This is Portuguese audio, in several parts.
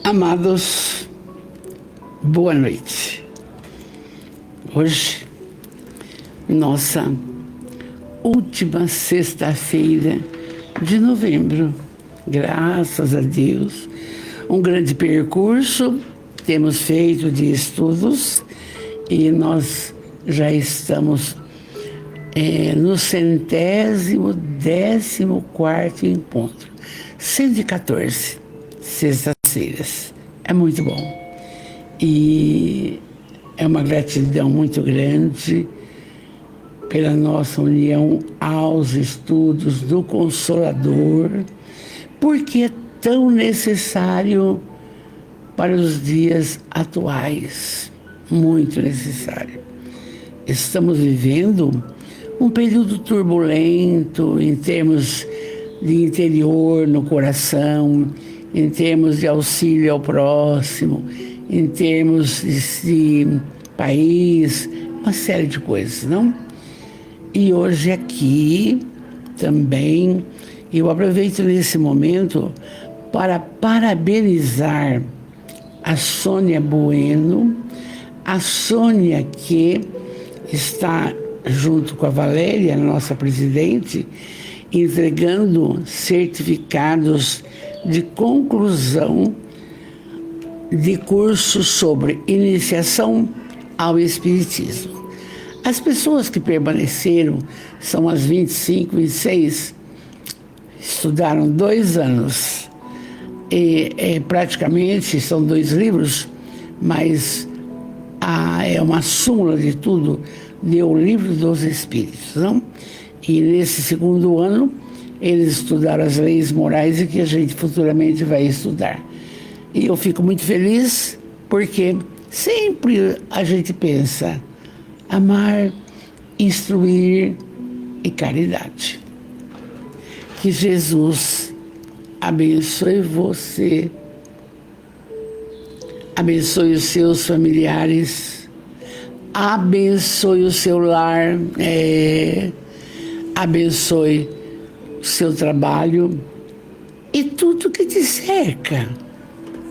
Amados, boa noite. Hoje, nossa última sexta-feira de novembro, graças a Deus, um grande percurso temos feito de estudos e nós já estamos no 114º encontro, 114 sextas-feiras. É muito bom. E é uma gratidão muito grande pela nossa união aos estudos do Consolador, porque é tão necessário para os dias atuais, muito necessário. Estamos vivendo um período turbulento em termos de interior no coração, em termos de auxílio ao próximo, em termos de país, uma série de coisas, não? E hoje aqui também eu aproveito nesse momento para parabenizar a Sônia Bueno, a Sônia que está junto com a Valéria, nossa presidente, entregando certificados de conclusão de cursos sobre iniciação ao Espiritismo. As pessoas que permaneceram são as 25, 26, estudaram 2 anos. E praticamente são 2 livros, mas é uma súmula de tudo, deu o Livro dos Espíritos, não? E nesse 2º ano, eles estudaram as leis morais e que a gente futuramente vai estudar. E eu fico muito feliz porque sempre a gente pensa amar, instruir e caridade. Que Jesus abençoe você, abençoe os seus familiares, abençoe o seu lar, abençoe o seu trabalho e tudo que te cerca,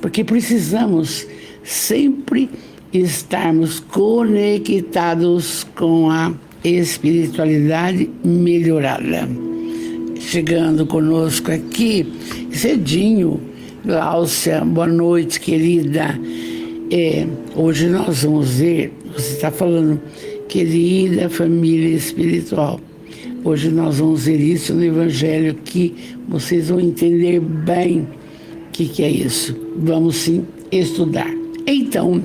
porque precisamos sempre estarmos conectados com a espiritualidade melhorada. Chegando conosco aqui cedinho, Gláucia, boa noite, querida. Hoje nós vamos ver, você está falando, querida família espiritual. Hoje nós vamos ver isso no Evangelho, que vocês vão entender bem o que é isso. Vamos sim estudar. Então,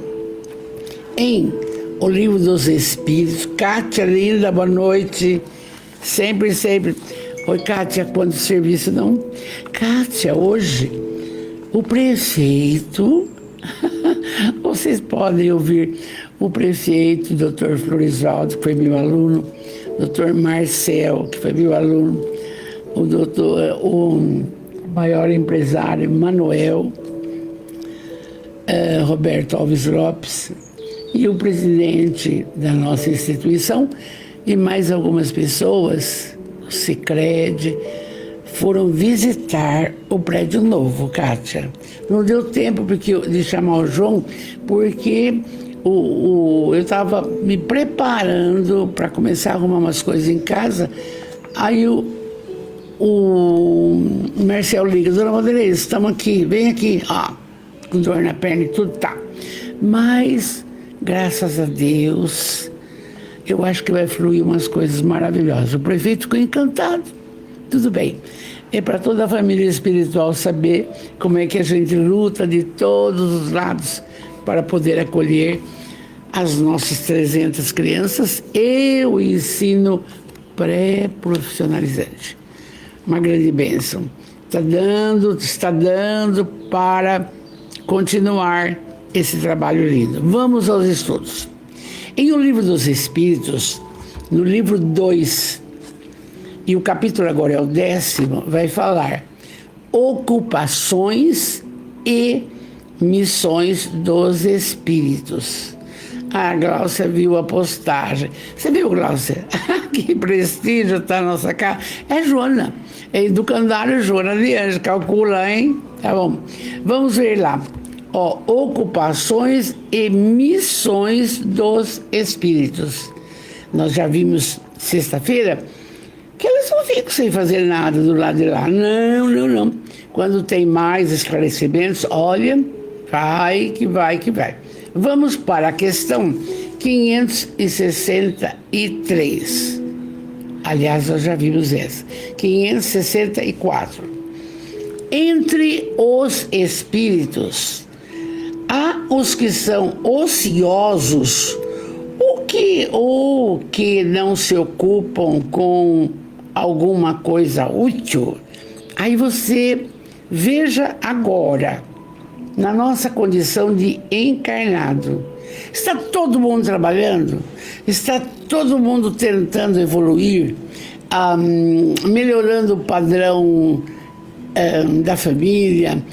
em O Livro dos Espíritos, Kátia, linda, boa noite. Sempre. Oi, Kátia, quanto serviço não? Kátia, hoje, o prefeito, vocês podem ouvir o prefeito, Dr. Florisvaldo, que foi meu aluno, Dr. Marcel, que foi meu aluno, o maior empresário, Manuel, Roberto Alves Lopes, e o presidente da nossa instituição, e mais algumas pessoas, o Sicredi, foram visitar o prédio novo, Kátia. Não deu tempo de chamar o João, porque eu estava me preparando para começar a arrumar umas coisas em casa. Aí o Marcel liga: Dona Vanderlei, estamos aqui, vem aqui. Com dor na perna e tudo, tá. Mas, graças a Deus, eu acho que vai fluir umas coisas maravilhosas. O prefeito ficou encantado. Tudo bem. É para toda a família espiritual saber como é que a gente luta de todos os lados para poder acolher as nossas 300 crianças e o ensino pré-profissionalizante. Uma grande bênção. Está dando para continuar esse trabalho lindo. Vamos aos estudos. Em O Livro dos Espíritos, no livro 2, e o capítulo agora é o 10º, vai falar ocupações e missões dos espíritos. A Gláucia viu a postagem. Você viu, Gláucia? Que prestígio está na nossa cara. É Joana. É educandário Joana de Anjos. Calcula, hein? Tá bom. Vamos ver lá. Ó, ocupações e missões dos espíritos. Nós já vimos sexta-feira que eles não ficam sem fazer nada do lado de lá. Não, não, não. Quando tem mais esclarecimentos, olha, vai que vai que vai. Vamos para a questão 563. Aliás, nós já vimos essa. 564. Entre os espíritos, há os que são ociosos, ou que não se ocupam com alguma coisa útil. Aí você veja agora, na nossa condição de encarnado, está todo mundo trabalhando? Está todo mundo tentando evoluir, melhorando o padrão da família,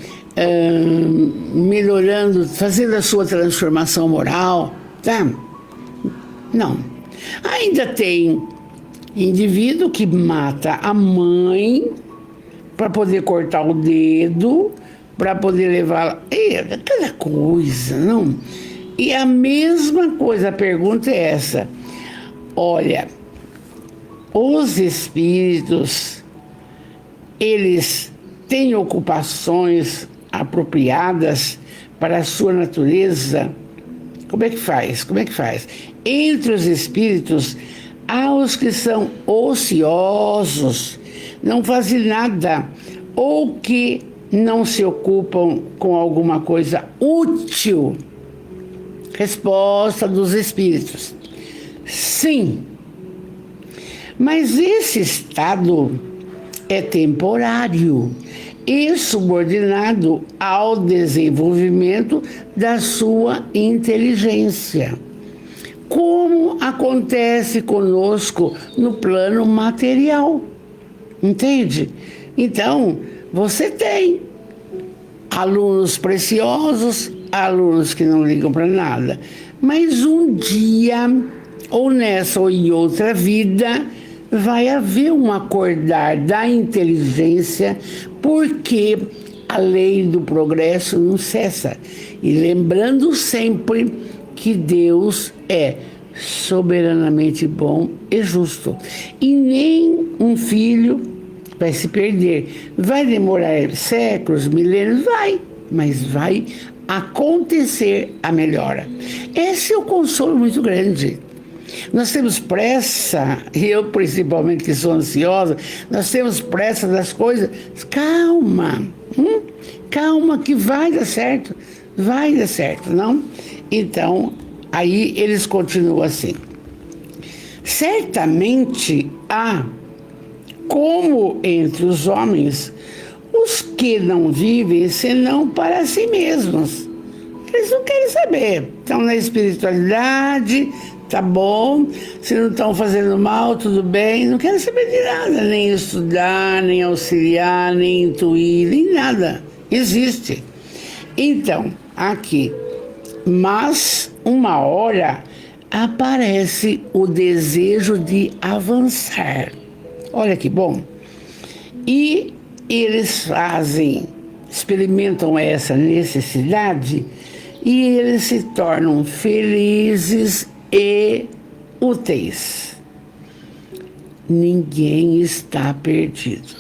melhorando, fazendo a sua transformação moral, tá? Não. Ainda tem indivíduo que mata a mãe para poder cortar o dedo, para poder levar aquela coisa, não? E a mesma coisa, a pergunta é essa. Olha, os espíritos, eles têm ocupações apropriadas para a sua natureza? Como é que faz? Como é que faz? Entre os espíritos, há os que são ociosos, não fazem nada, ou que não se ocupam com alguma coisa útil. Resposta dos espíritos: sim. Mas esse estado é temporário e subordinado ao desenvolvimento da sua inteligência, como acontece conosco no plano material. Entende? Então, você tem alunos preciosos, alunos que não ligam para nada, mas um dia, ou nessa ou em outra vida, vai haver um acordar da inteligência, porque a lei do progresso não cessa. E lembrando sempre que Deus é soberanamente bom e justo. E nem um filho vai se perder. Vai demorar séculos, milênios? Vai, mas vai acontecer a melhora. Esse é o consolo muito grande. Nós temos pressa, e eu principalmente que sou ansiosa, nós temos pressa das coisas. Calma, calma que vai dar certo, não? Então, aí eles continuam assim. Certamente há, como entre os homens, os que não vivem senão para si mesmos. Eles não querem saber, estão na espiritualidade, tá bom, se não estão fazendo mal, tudo bem, não quero saber de nada, nem estudar, nem auxiliar, nem intuir, nem nada, existe. Então, aqui, mas uma hora aparece o desejo de avançar. Olha que bom. E eles experimentam essa necessidade e eles se tornam felizes e úteis. Ninguém está perdido,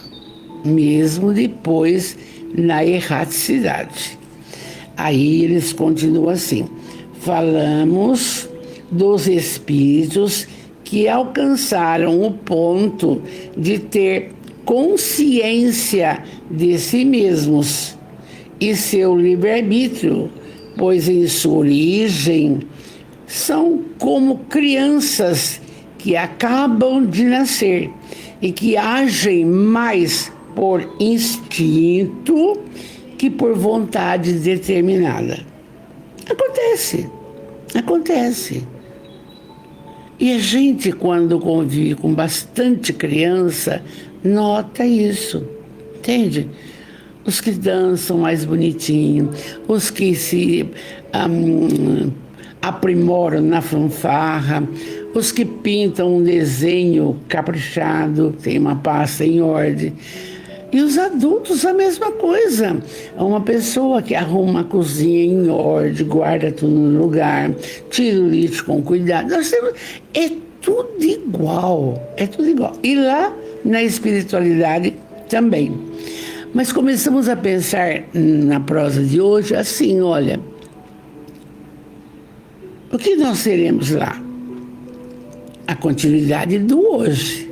mesmo depois na erraticidade. Aí eles continuam assim: falamos dos espíritos que alcançaram o ponto de ter consciência de si mesmos e seu livre-arbítrio, pois em sua origem são como crianças que acabam de nascer e que agem mais por instinto que por vontade determinada. Acontece. E a gente, quando convive com bastante criança, nota isso, entende? Os que dançam mais bonitinho, os que se aprimoram na fanfarra, os que pintam um desenho caprichado, tem uma pasta em ordem. E os adultos a mesma coisa. Uma pessoa que arruma a cozinha em ordem, guarda tudo no lugar, tira o lixo com cuidado. É tudo igual, é tudo igual. E lá na espiritualidade também. Mas começamos a pensar na prosa de hoje assim, olha, o que nós seremos lá? A continuidade do hoje,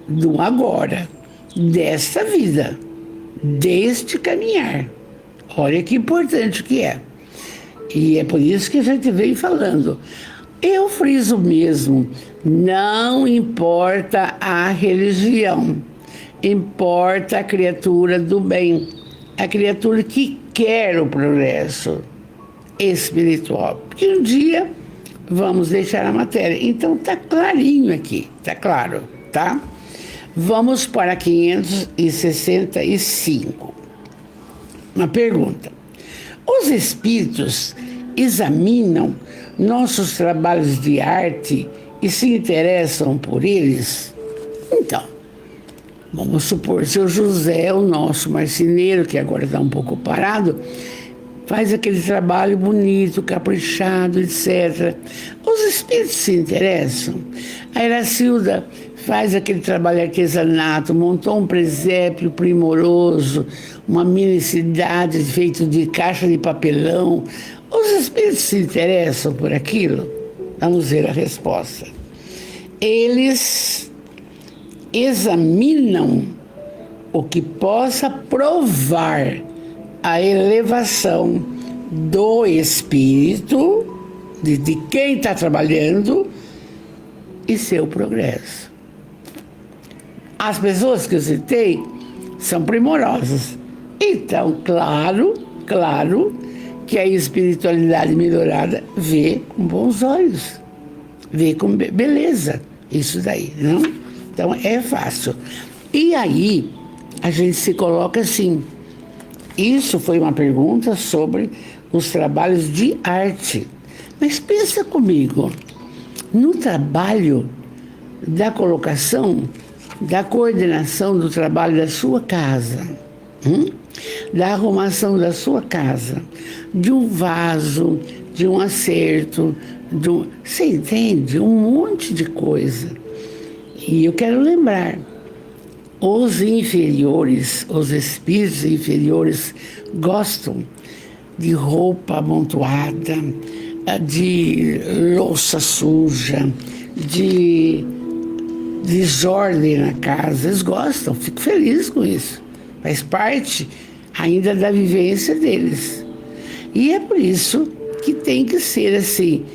do agora, desta vida, deste caminhar. Olha que importante que é. E é por isso que a gente vem falando. Eu friso mesmo, não importa a religião, importa a criatura do bem, a criatura que quer o progresso espiritual. Porque um dia vamos deixar a matéria. Então tá clarinho aqui, tá claro, tá? Vamos para 565. Uma pergunta. Os espíritos examinam nossos trabalhos de arte e se interessam por eles? Então, vamos supor, seu José, o nosso marceneiro, que agora está um pouco parado, faz aquele trabalho bonito, caprichado, etc. Os espíritos se interessam. A Iracilda faz aquele trabalho de artesanato, montou um presépio primoroso, uma mini cidade feita de caixa de papelão. Os espíritos se interessam por aquilo? Vamos ver a resposta. Eles examinam o que possa provar a elevação do espírito, de quem está trabalhando, e seu progresso. As pessoas que eu citei são primorosas. Então, claro que a espiritualidade melhorada vê com bons olhos, vê com beleza isso daí, não? Então, é fácil. E aí, a gente se coloca assim. Isso foi uma pergunta sobre os trabalhos de arte. Mas pensa comigo, no trabalho da colocação, da coordenação do trabalho da sua casa, da arrumação da sua casa, de um vaso, de um acerto, você entende? Um monte de coisa. E eu quero lembrar, os inferiores, os espíritos inferiores gostam de roupa amontoada, de louça suja, de desordem na casa. Eles gostam, fico feliz com isso. Faz parte ainda da vivência deles. E é por isso que tem que ser assim,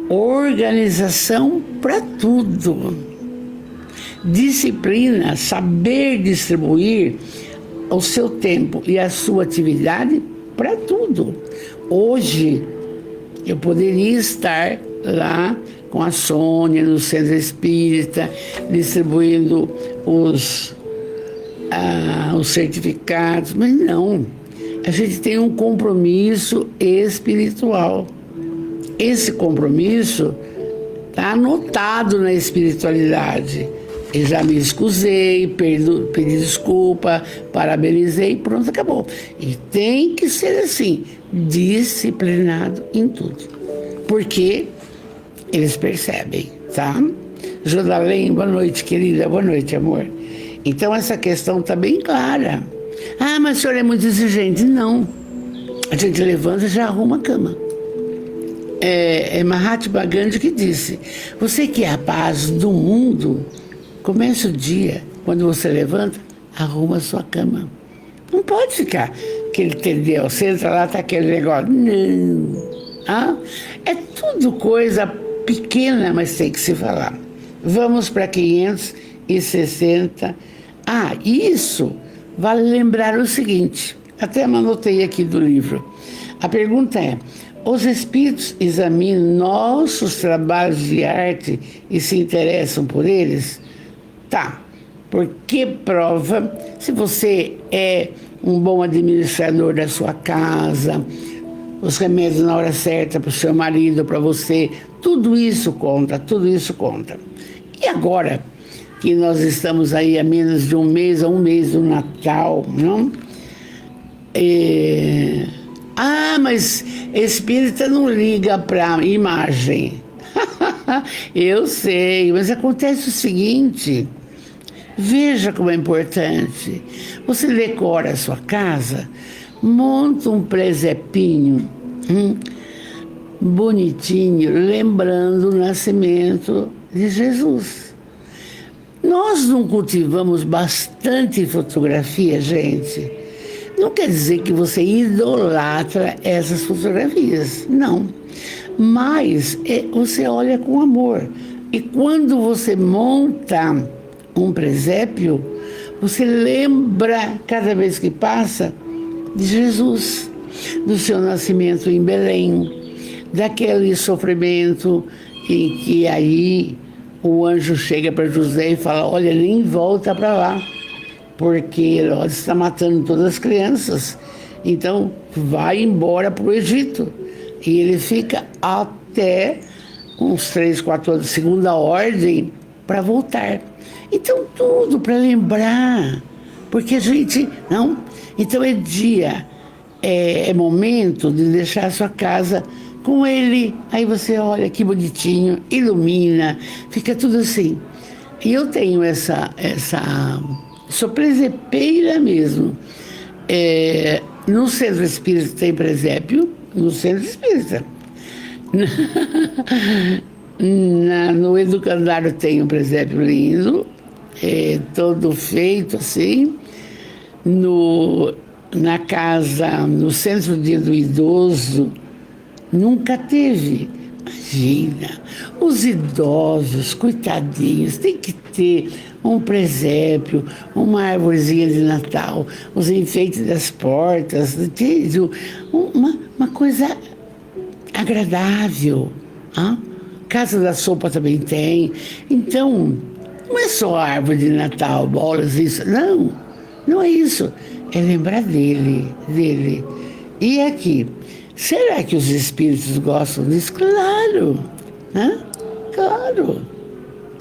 organização para tudo. Disciplina, saber distribuir o seu tempo e a sua atividade para tudo. Hoje, eu poderia estar lá com a Sônia, no Centro Espírita, distribuindo os certificados, mas não. A gente tem um compromisso espiritual. Esse compromisso está anotado na espiritualidade. Eu já me excusei, pedi desculpa, parabenizei, pronto, acabou. E tem que ser assim, disciplinado em tudo. Porque eles percebem, tá? Jodalém, boa noite, querida, boa noite, amor. Então essa questão está bem clara. Ah, mas o senhor é muito exigente. Não. A gente levanta e já arruma a cama. É Mahatma Gandhi que disse, você que é a paz do mundo, comece o dia, quando você levanta, arruma a sua cama. Não pode ficar aquele entendeu, você entra lá, tá aquele negócio. Não. Ah, é tudo coisa pequena, mas tem que se falar. Vamos para 560. Ah, isso vale lembrar o seguinte, até anotei aqui do livro. A pergunta é, os espíritos examinam nossos trabalhos de arte e se interessam por eles? Tá, porque prova se você é um bom administrador da sua casa, os remédios na hora certa para o seu marido, para você, tudo isso conta, tudo isso conta. E agora que nós estamos aí há menos de um mês do Natal, não? Mas espírita não liga para imagem. Eu sei, mas acontece o seguinte, veja como é importante. Você decora a sua casa, monta um presépinho bonitinho, lembrando o nascimento de Jesus. Nós não cultivamos bastante fotografia, gente. Não quer dizer que você idolatra essas fotografias, não. Mas você olha com amor. E quando você monta um presépio, você lembra, cada vez que passa, de Jesus, do seu nascimento em Belém, daquele sofrimento em que aí o anjo chega para José e fala: olha, nem volta para lá, porque Herodes está matando todas as crianças, então vai embora para o Egito. E ele fica até uns 3, 4 anos, segunda ordem, para voltar. Então tudo para lembrar, porque a gente, não, então é dia, é momento de deixar a sua casa com ele, aí você olha que bonitinho, ilumina, fica tudo assim. E eu tenho sou presepeira mesmo. No centro espírita tem presépio, no centro espírita. No educandário tem um presépio lindo, todo feito assim. Na casa, no centro do idoso, nunca teve. Imagina, os idosos, coitadinhos, tem que ter um presépio, uma árvorezinha de Natal, os enfeites das portas, entende? Uma coisa agradável. Hein? Casa da Sopa também tem. Então, não é só árvore de Natal, bolas, isso. Não é isso. É lembrar dele. E aqui, será que os espíritos gostam disso? Claro, né? Claro.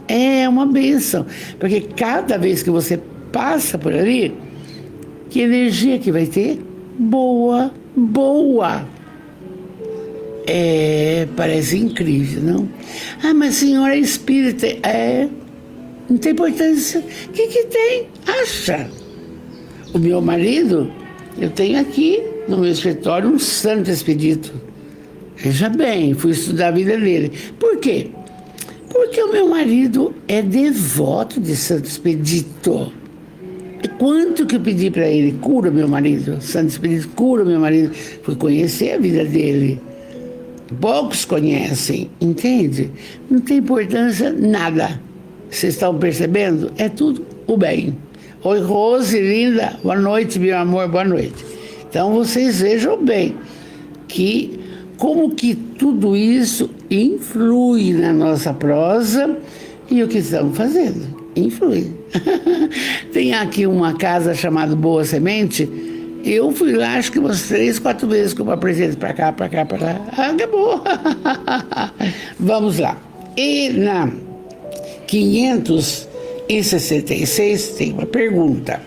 É uma bênção, porque cada vez que você passa por ali, que energia que vai ter? Boa. Parece incrível, não? Mas a senhora é espírita. Não tem importância. O que tem? Acha? O meu marido, eu tenho aqui no meu escritório um santo expedito. Veja bem, fui estudar a vida dele. Por quê? Porque o meu marido é devoto de Santo Expedito. E quanto que eu pedi para ele? Cura meu marido, Santo Expedito, cura meu marido. Fui conhecer a vida dele. Poucos conhecem, entende? Não tem importância nada. Vocês estão percebendo? É tudo o bem. Oi, Rose, linda. Boa noite, meu amor, boa noite. Então vocês vejam bem que como que tudo isso influi na nossa prosa e o que estamos fazendo. Influi. Tem aqui uma casa chamada Boa Semente. Eu fui lá, acho que umas 3, 4 vezes que eu apresento para cá. Acabou. Vamos lá. E na 566 tem uma pergunta.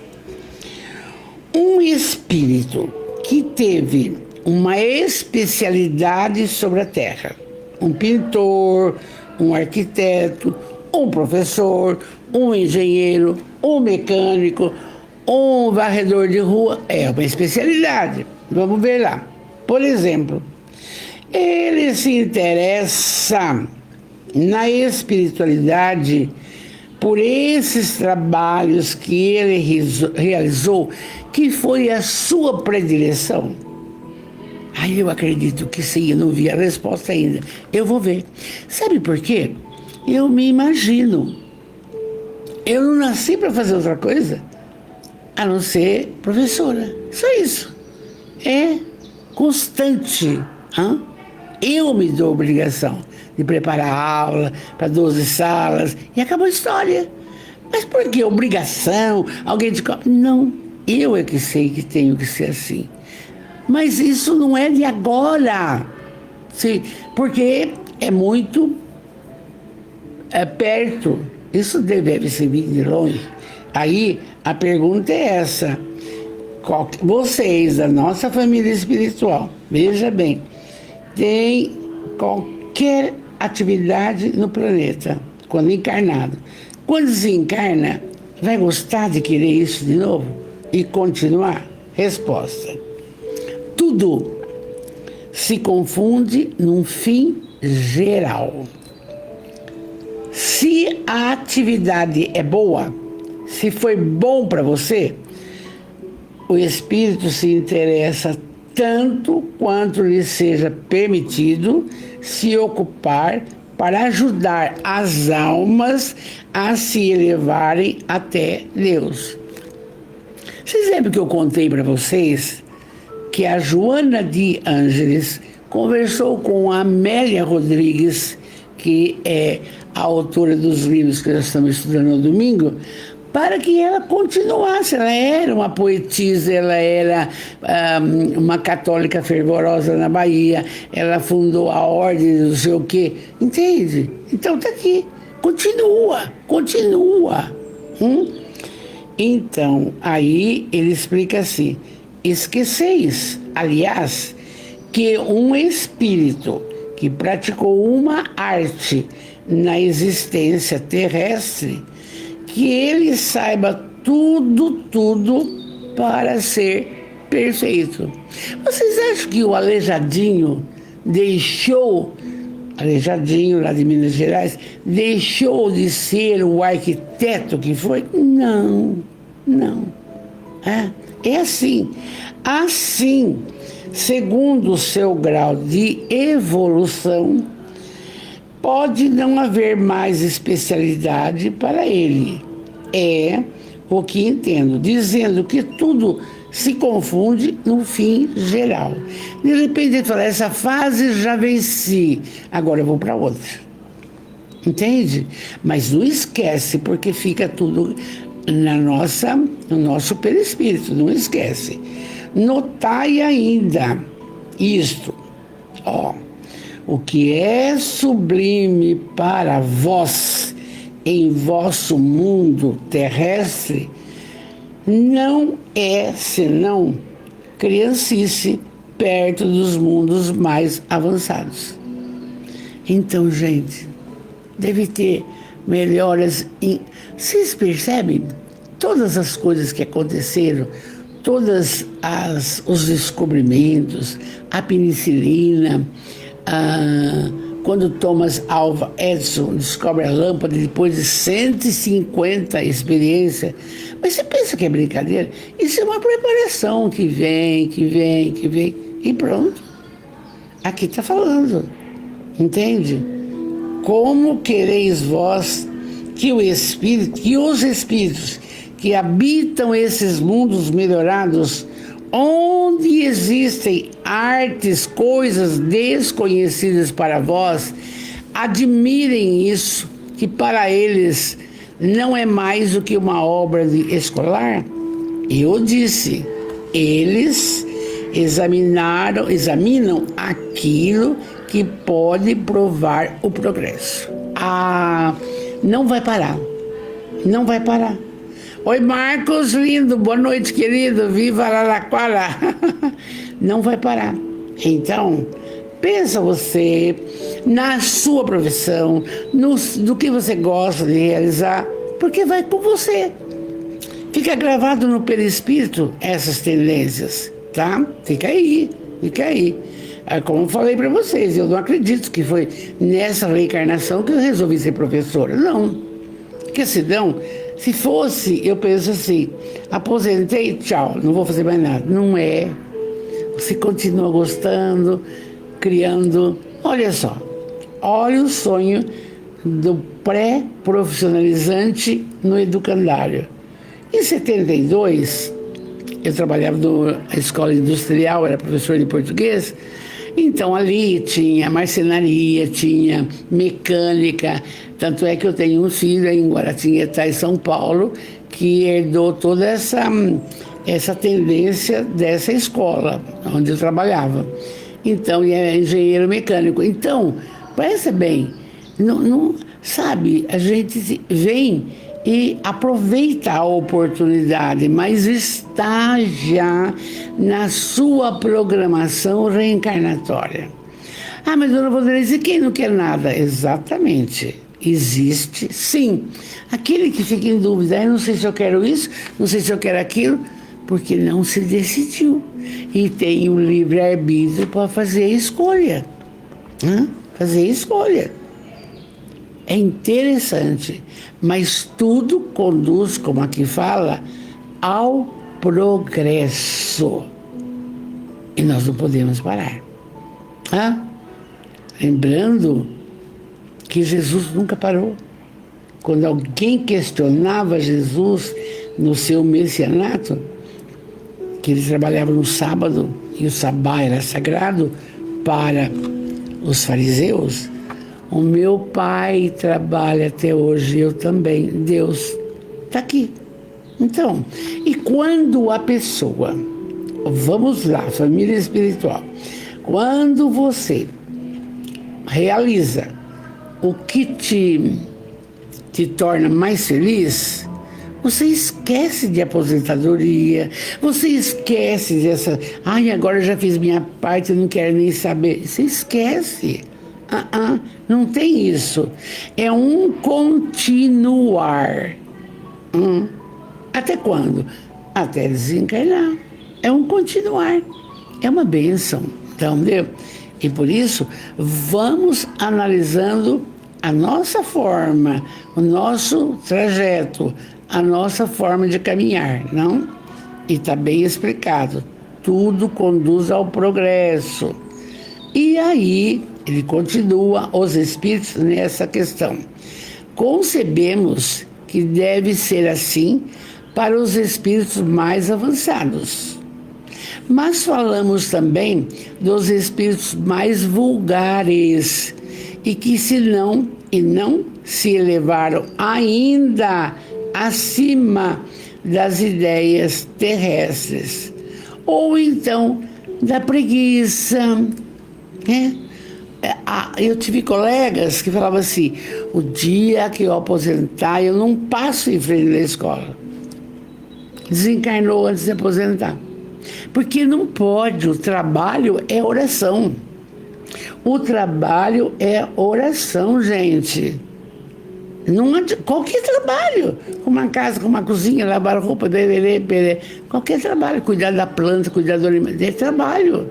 Um espírito que teve uma especialidade sobre a Terra, um pintor, um arquiteto, um professor, um engenheiro, um mecânico, um varredor de rua, é uma especialidade. Vamos ver lá. Por exemplo, ele se interessa na espiritualidade por esses trabalhos que ele realizou, que foi a sua predileção. Aí eu acredito que sim, eu não vi a resposta ainda. Eu vou ver. Sabe por quê? Eu me imagino. Eu não nasci para fazer outra coisa, a não ser professora. Só isso. É constante. Eu me dou a obrigação de preparar a aula para 12 salas e acabou a história. Mas por que obrigação? Alguém te cobra? Não, eu é que sei que tenho que ser assim. Mas isso não é de agora, sim, porque é muito perto Isso deve ser vir de longe. Aí a pergunta é essa: vocês, da nossa família espiritual, veja bem, tem qualquer atividade no planeta, quando encarnado. Quando desencarna, vai gostar de querer isso de novo? E continuar? Resposta: tudo se confunde num fim geral. Se a atividade é boa, se foi bom para você, o espírito se interessa tanto quanto lhe seja permitido se ocupar para ajudar as almas a se elevarem até Deus. Vocês lembram que eu contei para vocês que a Joana de Ângeles conversou com a Amélia Rodrigues, que é a autora dos livros que nós estamos estudando no domingo, para que ela continuasse. Ela era uma poetisa, ela era uma católica fervorosa na Bahia, ela fundou a ordem não sei o quê, entende? Então está aqui, continua. Então, aí ele explica assim: esqueceis, aliás, que um espírito que praticou uma arte na existência terrestre, que ele saiba tudo para ser perfeito. Vocês acham que o Aleijadinho lá de Minas Gerais, deixou de ser o arquiteto que foi? Não. É assim. Assim, segundo o seu grau de evolução, pode não haver mais especialidade para ele. É o que entendo, dizendo que tudo se confunde no fim geral. De repente ele fala: essa fase já venci, agora eu vou para outra. Entende? Mas não esquece, porque fica tudo no nosso perispírito, não esquece. Notai ainda isto, o que é sublime para vós em vosso mundo terrestre não é senão criancice perto dos mundos mais avançados. Então, gente, deve ter melhoras. Vocês percebem todas as coisas que aconteceram, os descobrimentos, a penicilina, quando Thomas Alva Edison descobre a lâmpada depois de 150 experiências. Mas você pensa que é brincadeira? Isso é uma preparação que vem, e pronto. Aqui está falando, entende? Como quereis vós que os espíritos que habitam esses mundos melhorados, onde existem artes, coisas desconhecidas para vós, admirem isso, que para eles não é mais do que uma obra escolar? Eu disse, eles examinam aquilo que pode provar o progresso. Não vai parar. Oi, Marcos, lindo, boa noite, querido, viva Araraquara. Não vai parar. Então, pensa você na sua profissão, no que você gosta de realizar, porque vai com você. Fica gravado no perispírito essas tendências, tá? Fica aí. Como eu falei para vocês, eu não acredito que foi nessa reencarnação que eu resolvi ser professora. Não. Porque senão, se fosse, eu penso assim, aposentei, tchau, não vou fazer mais nada. Não é. Você continua gostando, criando. Olha só, olha o sonho do pré-profissionalizante no educandário. Em 72, eu trabalhava na escola industrial, era professor de português. Então ali tinha marcenaria, tinha mecânica, tanto é que eu tenho um filho em Guaratinguetá, em São Paulo, que herdou toda essa tendência dessa escola, onde eu trabalhava. Então, e é engenheiro mecânico. Então, pensa bem, Não, não, sabe, a gente vem e aproveita a oportunidade, mas está já na sua programação reencarnatória. Ah, mas dona Vanderlei, e quem não quer nada? Exatamente. Existe, sim. Aquele que fica em dúvida, eu não sei se eu quero isso, não sei se eu quero aquilo, porque não se decidiu. E tem o livre-arbítrio para fazer a escolha. Fazer a escolha. É interessante, mas tudo conduz, como aqui fala, ao progresso. E nós não podemos parar. Lembrando que Jesus nunca parou. Quando alguém questionava Jesus no seu messianato, que ele trabalhava no sábado, e o sabá era sagrado para os fariseus, o meu pai trabalha até hoje, eu também. Deus está aqui. Então, e quando a pessoa, vamos lá, família espiritual, quando você realiza o que te torna mais feliz, você esquece de aposentadoria, você esquece dessa, agora eu já fiz minha parte, eu não quero nem saber. Você esquece. Não tem isso. É um continuar. Até quando? Até desencarnar. É um continuar. É uma bênção. Então, e por isso, vamos analisando a nossa forma, o nosso trajeto, a nossa forma de caminhar, não? E está bem explicado. Tudo conduz ao progresso. E aí, ele continua, os espíritos, nessa questão. Concebemos que deve ser assim para os espíritos mais avançados. Mas falamos também dos espíritos mais vulgares e que não se elevaram ainda acima das ideias terrestres. Ou então da preguiça, né? Eu tive colegas que falavam assim, o dia que eu aposentar, eu não passo em frente da escola. Desencarnou antes de aposentar. Porque não pode, o trabalho é oração. O trabalho é oração, gente. Não qualquer trabalho, com uma casa, com uma cozinha, lavar roupa, qualquer trabalho, cuidar da planta, cuidar do alimento, é trabalho.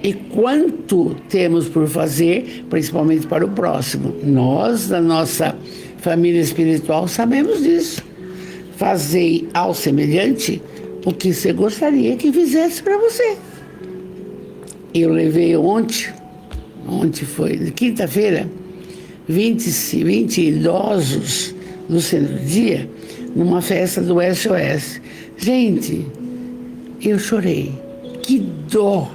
E quanto temos por fazer, principalmente para o próximo. Nós, da nossa família espiritual, sabemos disso. Fazei ao semelhante o que você gostaria que fizesse para você. Eu levei ontem foi, quinta-feira, 20 idosos do centro-dia numa festa do SOS. Gente, eu chorei. Que dó!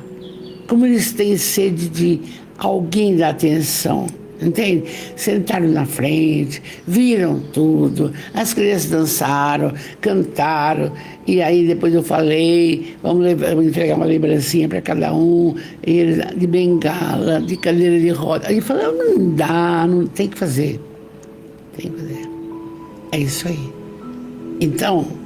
Como eles têm sede de alguém dar atenção, entende? Sentaram na frente, viram tudo, as crianças dançaram, cantaram, e aí depois eu falei, vamos entregar uma lembrancinha para cada um, eles, de bengala, de cadeira de roda. Aí falaram, não dá, não tem que fazer. Tem que fazer. É isso aí. Então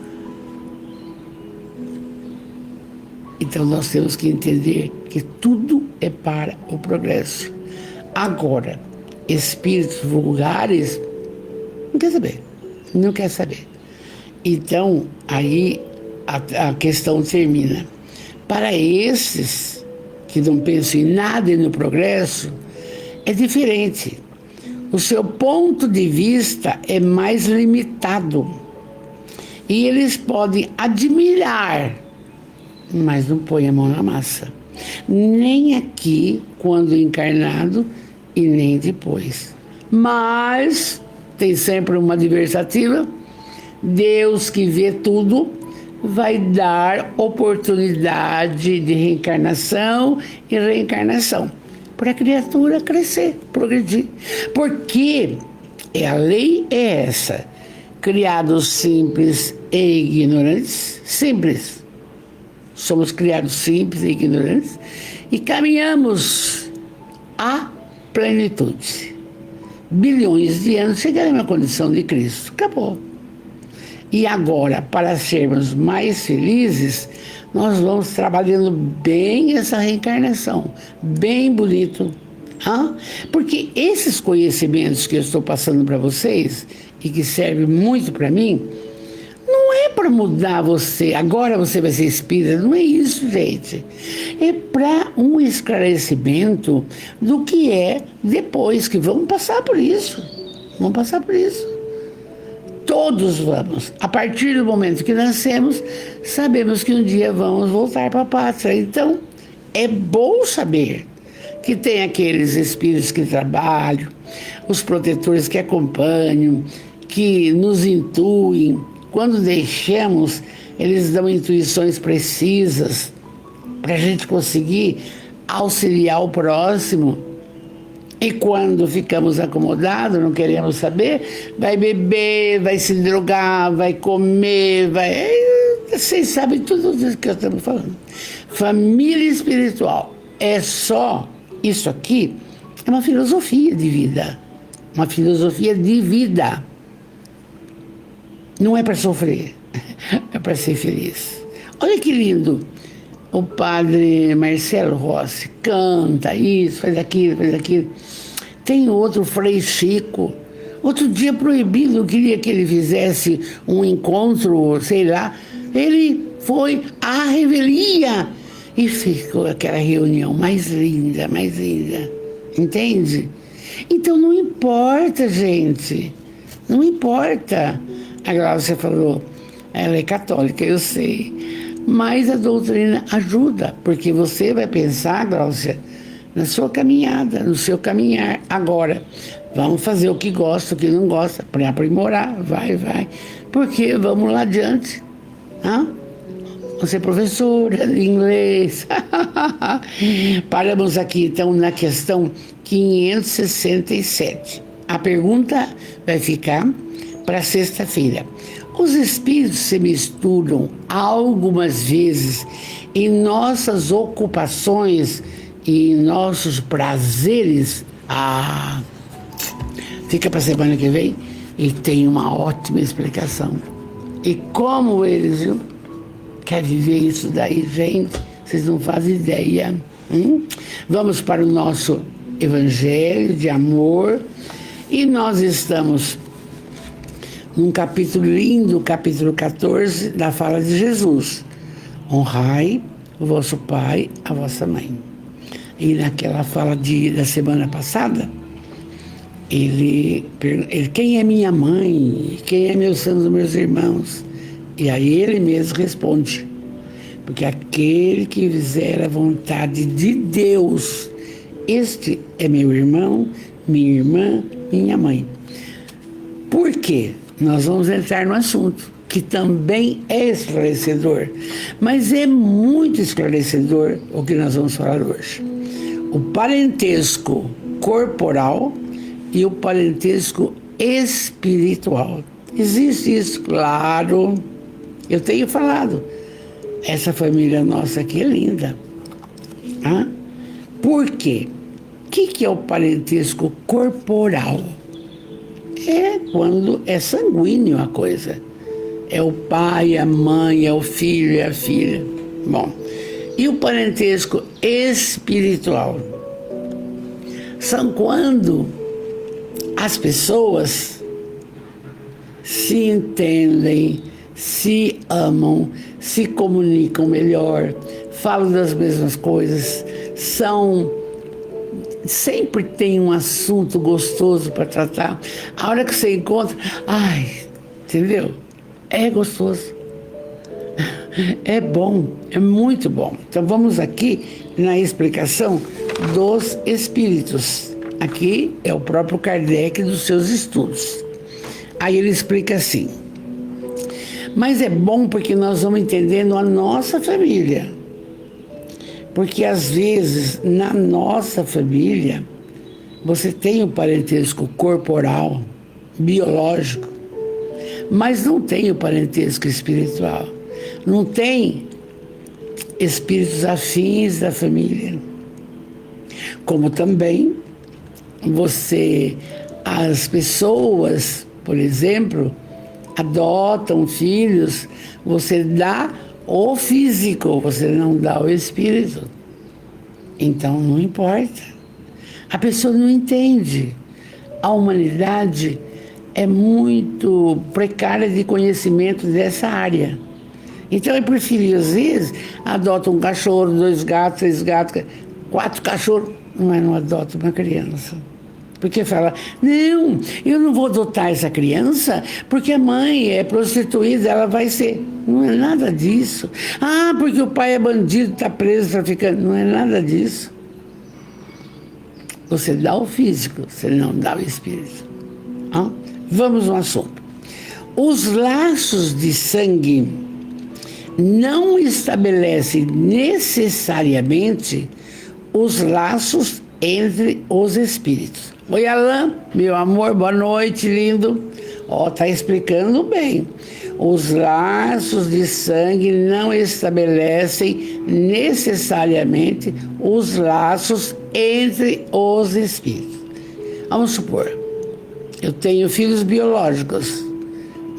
nós temos que entender que tudo é para o progresso. Agora, espíritos vulgares não quer saber. Então, aí a questão termina. Para esses que não pensam em nada e no progresso, é diferente. O seu ponto de vista é mais limitado. E eles podem admirar, mas não põe a mão na massa. Nem aqui, quando encarnado, e nem depois. Mas tem sempre uma adversativa. Deus, que vê tudo, vai dar oportunidade de reencarnação e reencarnação para a criatura crescer, progredir. Porque a lei é essa: criados simples e ignorantes, simples. Somos criados simples e ignorantes e caminhamos à plenitude. bilhões de anos, chegaremos à condição de Cristo. Acabou. E agora, para sermos mais felizes, nós vamos trabalhando bem essa reencarnação, bem bonito. Porque esses conhecimentos que eu estou passando para vocês, e que servem muito para mim, não é para mudar você, agora você vai ser espírita, não é isso, gente. É para um esclarecimento do que é depois, que vamos passar por isso. Vamos passar por isso. Todos vamos. A partir do momento que nascemos, sabemos que um dia vamos voltar para a pátria. Então, é bom saber que tem aqueles espíritos que trabalham, os protetores que acompanham, que nos intuem. Quando deixamos, eles dão intuições precisas para a gente conseguir auxiliar o próximo. E quando ficamos acomodados, não queremos saber, vai beber, vai se drogar, vai comer, vai... Vocês sabem tudo isso que eu estou falando. Família espiritual é só isso aqui, é uma filosofia de vida. Uma filosofia de vida. Não é para sofrer, é para ser feliz. Olha que lindo. O padre Marcelo Rossi canta isso, faz aquilo, faz aquilo. Tem outro, Frei Chico. Outro dia proibido, eu queria que ele fizesse um encontro, sei lá. Ele foi à revelia e ficou aquela reunião mais linda, mais linda. Entende? Então não importa, gente. Não importa. A Glaucia falou, ela é católica, eu sei. Mas a doutrina ajuda, porque você vai pensar, Glaucia, na sua caminhada, no seu caminhar. Agora, vamos fazer o que gosta, o que não gosta, para aprimorar, vai. Porque vamos lá adiante. Você é professora de inglês. Paramos aqui, então, na questão 567. A pergunta vai ficar para sexta-feira. Os espíritos se misturam algumas vezes em nossas ocupações e em nossos prazeres. Fica para a semana que vem e tem uma ótima explicação. E como eles, viu? Quer viver isso daí, gente? Vocês não fazem ideia. Vamos para o nosso Evangelho de amor. E nós estamos num capítulo lindo, capítulo 14, da fala de Jesus. Honrai o vosso pai, a vossa mãe. E naquela fala da semana passada, ele quem é minha mãe? Quem é meus santos, meus irmãos? E aí ele mesmo responde, porque aquele que fizer a vontade de Deus, este é meu irmão, minha irmã, minha mãe. Por quê? Nós vamos entrar no assunto, que também é esclarecedor, mas é muito esclarecedor o que nós vamos falar hoje. O parentesco corporal e o parentesco espiritual. Existe isso, claro. Eu tenho falado. Essa família nossa aqui é linda. Por quê? O que é o parentesco corporal? É quando é sanguíneo a coisa. É o pai, a mãe, é o filho, é a filha. Bom, e o parentesco espiritual? São quando as pessoas se entendem, se amam, se comunicam melhor, falam das mesmas coisas, sempre tem um assunto gostoso para tratar. A hora que você encontra, entendeu? É gostoso. É bom, é muito bom. Então vamos aqui na explicação dos espíritos. Aqui é o próprio Kardec dos seus estudos. Aí ele explica assim. Mas é bom porque nós vamos entendendo a nossa família. Porque às vezes, na nossa família, você tem o parentesco corporal, biológico, mas não tem o parentesco espiritual. Não tem espíritos afins da família. Como também você as pessoas, por exemplo, adotam filhos, você dá o físico, você não dá o espírito. Então não importa. A pessoa não entende. A humanidade é muito precária de conhecimento dessa área. Então é preferível, às vezes, adota um cachorro, 2 gatos, 3 gatos, 4 cachorros, mas não adota uma criança. Porque fala, não, eu não vou adotar essa criança porque a mãe é prostituída, ela vai ser. Não é nada disso. Ah, porque o pai é bandido, está preso, traficante. Não é nada disso. Você dá o físico, você não dá o espírito. Ah? Vamos ao assunto. Os laços de sangue não estabelecem necessariamente os laços entre os espíritos. Oi, Alain, meu amor, boa noite, lindo. Ó, tá explicando bem. Os laços de sangue não estabelecem necessariamente os laços entre os espíritos. Vamos supor, eu tenho filhos biológicos,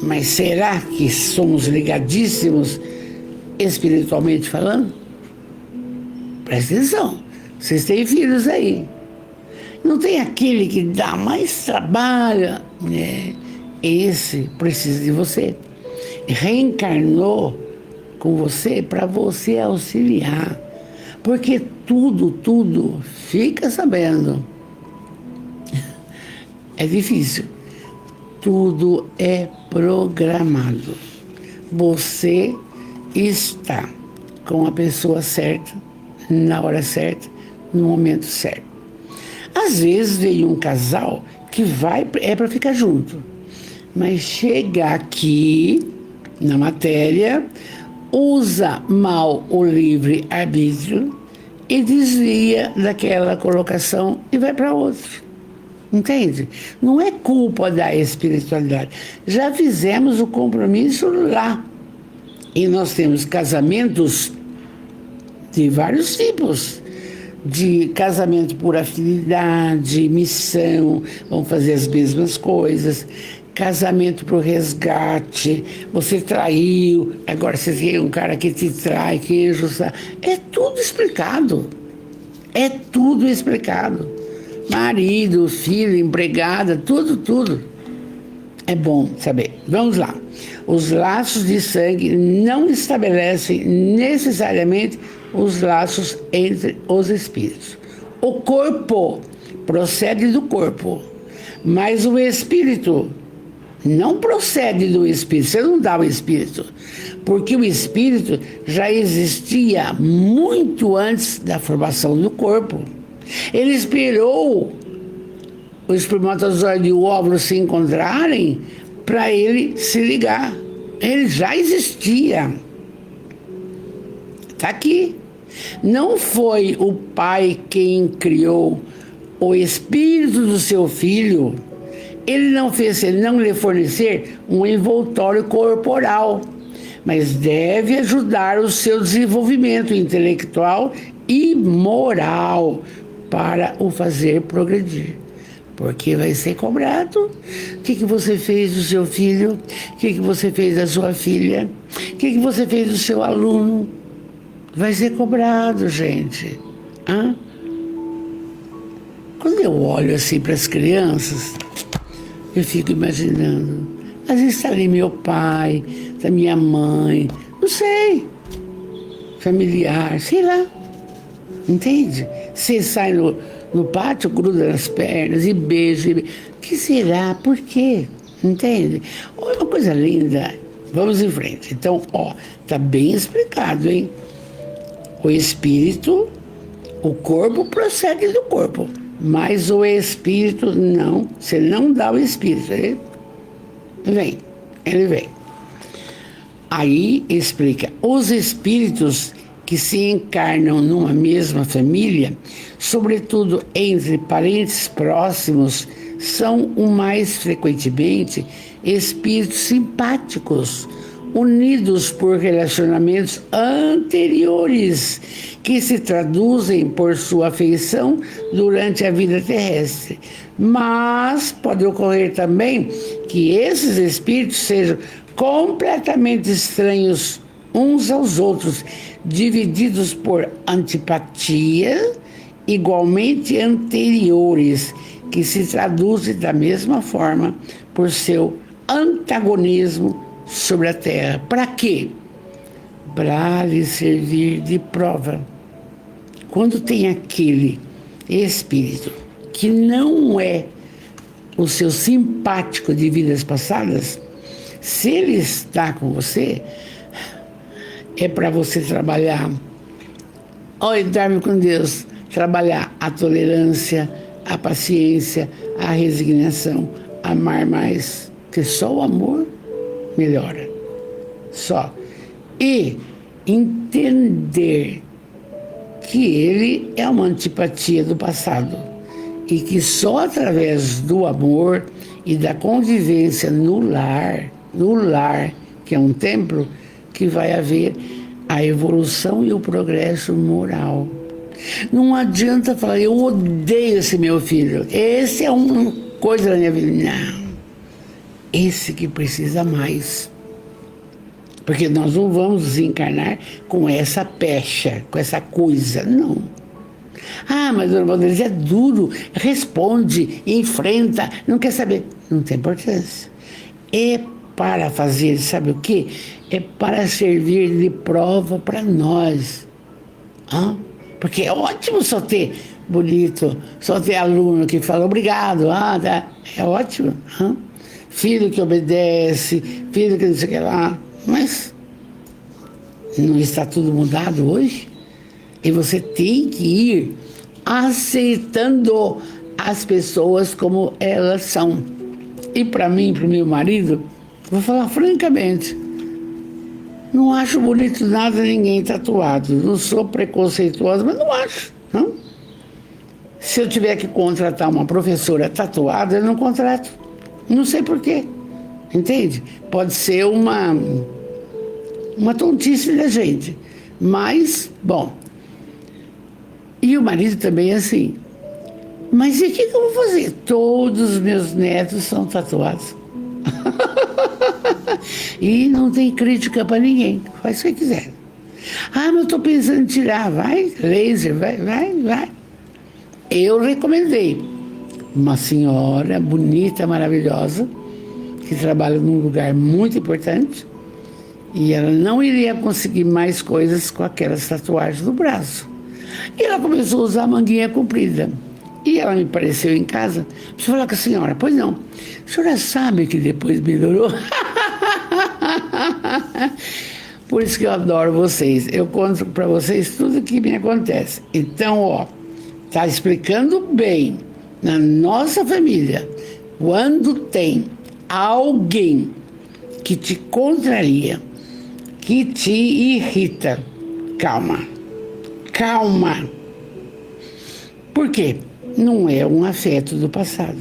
mas será que somos ligadíssimos espiritualmente falando? Presta atenção, vocês têm filhos aí. Não tem aquele que dá mais trabalho, né? Esse precisa de você. Reencarnou com você para você auxiliar. Porque tudo, fica sabendo. É difícil. Tudo é programado. Você está com a pessoa certa, na hora certa, no momento certo. Às vezes vem um casal que é para ficar junto, mas chega aqui na matéria, usa mal o livre-arbítrio e desvia daquela colocação e vai para outro. Entende? Não é culpa da espiritualidade. Já fizemos o compromisso lá. E nós temos casamentos de vários tipos. De casamento por afinidade, missão, vão fazer as mesmas coisas. Casamento por resgate, você traiu, agora você tem um cara que te trai, que injusta. É tudo explicado. É tudo explicado. Marido, filho, empregada, tudo. É bom saber. Vamos lá. Os laços de sangue não estabelecem necessariamente os laços entre os espíritos. O corpo procede do corpo, mas o espírito não procede do espírito. Você não dá o espírito, porque o espírito já existia muito antes da formação do corpo. Ele esperou o espermatozoide e o óvulo se encontrarem para ele se ligar. Ele já existia. Está aqui. Não foi o pai quem criou o espírito do seu filho. Ele não fez, ele não lhe fornecer um envoltório corporal, mas deve ajudar o seu desenvolvimento intelectual e moral para o fazer progredir. Porque vai ser cobrado. O que você fez do seu filho? O que você fez da sua filha? O que você fez do seu aluno? Vai ser cobrado, gente. Hã? Quando eu olho assim para as crianças, eu fico imaginando. Às vezes está ali meu pai, está minha mãe, não sei. Familiar, sei lá. Entende? Você sai no pátio, gruda nas pernas e beija. O que será? Por quê? Entende? Olha uma coisa linda. Vamos em frente. Então, tá bem explicado, hein? O espírito, o corpo procede do corpo, mas o espírito não. Você não dá o espírito. Ele vem. Aí explica, os espíritos que se encarnam numa mesma família, sobretudo entre parentes próximos, são o mais frequentemente espíritos simpáticos, unidos por relacionamentos anteriores, que se traduzem por sua afeição durante a vida terrestre. Mas pode ocorrer também que esses espíritos sejam completamente estranhos uns aos outros, divididos por antipatia, igualmente anteriores, que se traduzem da mesma forma por seu antagonismo sobre a Terra. Para quê? Para lhe servir de prova. Quando tem aquele espírito que não é o seu simpático de vidas passadas, se ele está com você, é para você trabalhar, dorme com Deus, trabalhar a tolerância, a paciência, a resignação, amar mais, porque só o amor melhora. Só. E entender que ele é uma antipatia do passado e que só através do amor e da convivência no lar, que é um templo, que vai haver a evolução e o progresso moral. Não adianta falar, eu odeio esse meu filho, esse é uma coisa da minha vida. Não. Esse que precisa mais. Porque nós não vamos desencarnar com essa pecha, com essa coisa, não. Ah, mas o Vanderlei é duro, responde, enfrenta, não quer saber. Não tem importância. É para fazer, sabe o quê? É para servir de prova para nós. Porque é ótimo só ter bonito, só ter aluno que fala obrigado, tá? É ótimo. Filho que obedece, filho que não sei o que lá. Mas não está tudo mudado hoje? E você tem que ir aceitando as pessoas como elas são. E para mim, para o meu marido, vou falar francamente, não acho bonito nada ninguém tatuado. Não sou preconceituosa, mas não acho. Não? Se eu tiver que contratar uma professora tatuada, eu não contrato. Não sei por quê. Entende? Pode ser uma tontice da gente. Mas, bom. E o marido também é assim. Mas e o que eu vou fazer? Todos os meus netos são tatuados. E não tem crítica para ninguém. Faz o que quiser. Ah, mas eu estou pensando em tirar. Vai, laser, vai. Eu recomendei uma senhora bonita, maravilhosa, que trabalha num lugar muito importante, e ela não iria conseguir mais coisas com aquelas tatuagens no braço. E ela começou a usar a manguinha comprida. E ela me apareceu em casa, preciso falar com a senhora. Pois não, a senhora sabe que depois melhorou? Por isso que eu adoro vocês. Eu conto para vocês tudo o que me acontece. Então, tá explicando bem. Na nossa família, quando tem alguém que te contraria, que te irrita, calma. Por quê? Não é um afeto do passado.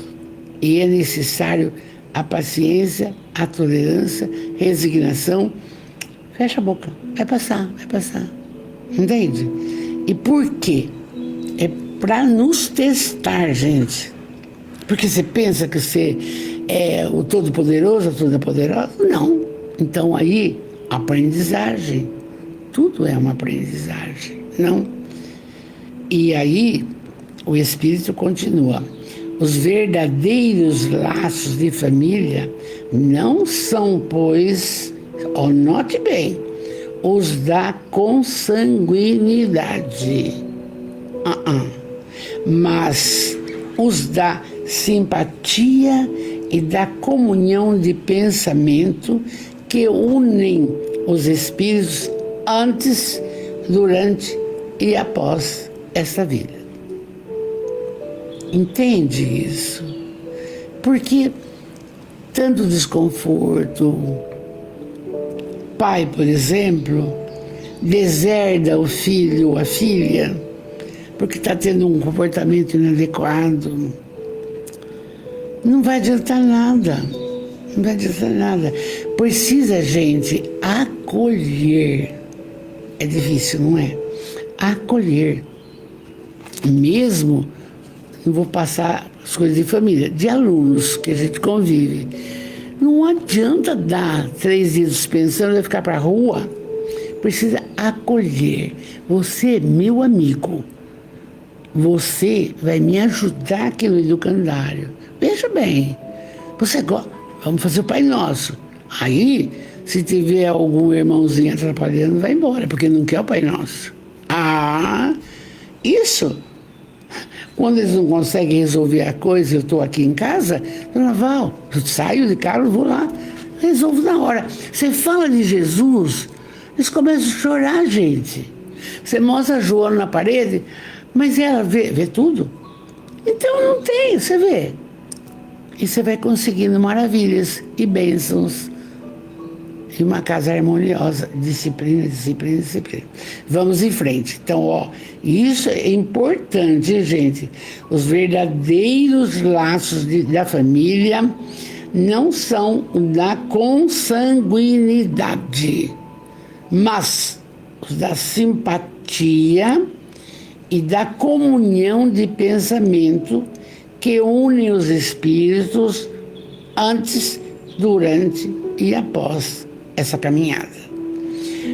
E é necessário a paciência, a tolerância, resignação. Fecha a boca, vai passar. Entende? E por quê? É para nos testar, gente. Porque você pensa que você é o todo-poderoso, a toda-poderosa? Não. Então aí, aprendizagem. Tudo é uma aprendizagem, não? E aí, o Espírito continua. Os verdadeiros laços de família não são, pois, note bem, os da consanguinidade, mas os da simpatia e da comunhão de pensamento que unem os espíritos antes, durante e após esta vida. Entende isso? Porque tanto desconforto, pai, por exemplo, deserda o filho ou a filha porque está tendo um comportamento inadequado. Não vai adiantar nada. Não vai adiantar nada. Precisa, gente, acolher. É difícil, não é? Acolher. Mesmo, não vou passar as coisas de família, de alunos que a gente convive. Não adianta dar 3 dias pensando em ficar para a rua. Precisa acolher. Você é meu amigo. Você vai me ajudar aqui no educandário. Veja bem, vamos fazer o Pai Nosso. Aí, se tiver algum irmãozinho atrapalhando, vai embora, porque não quer o Pai Nosso. Isso. Quando eles não conseguem resolver a coisa, eu estou aqui em casa, Dona Val, eu saio de casa, vou lá, resolvo na hora. Você fala de Jesus, eles começam a chorar, gente. Você mostra a Joana na parede, mas ela vê tudo. Então não tem, você vê. E você vai conseguindo maravilhas e bênçãos. E uma casa harmoniosa, disciplina. Vamos em frente. Então, isso é importante, gente. Os verdadeiros laços da família não são da consanguinidade, mas os da simpatia e da comunhão de pensamento que unem os espíritos antes, durante e após essa caminhada.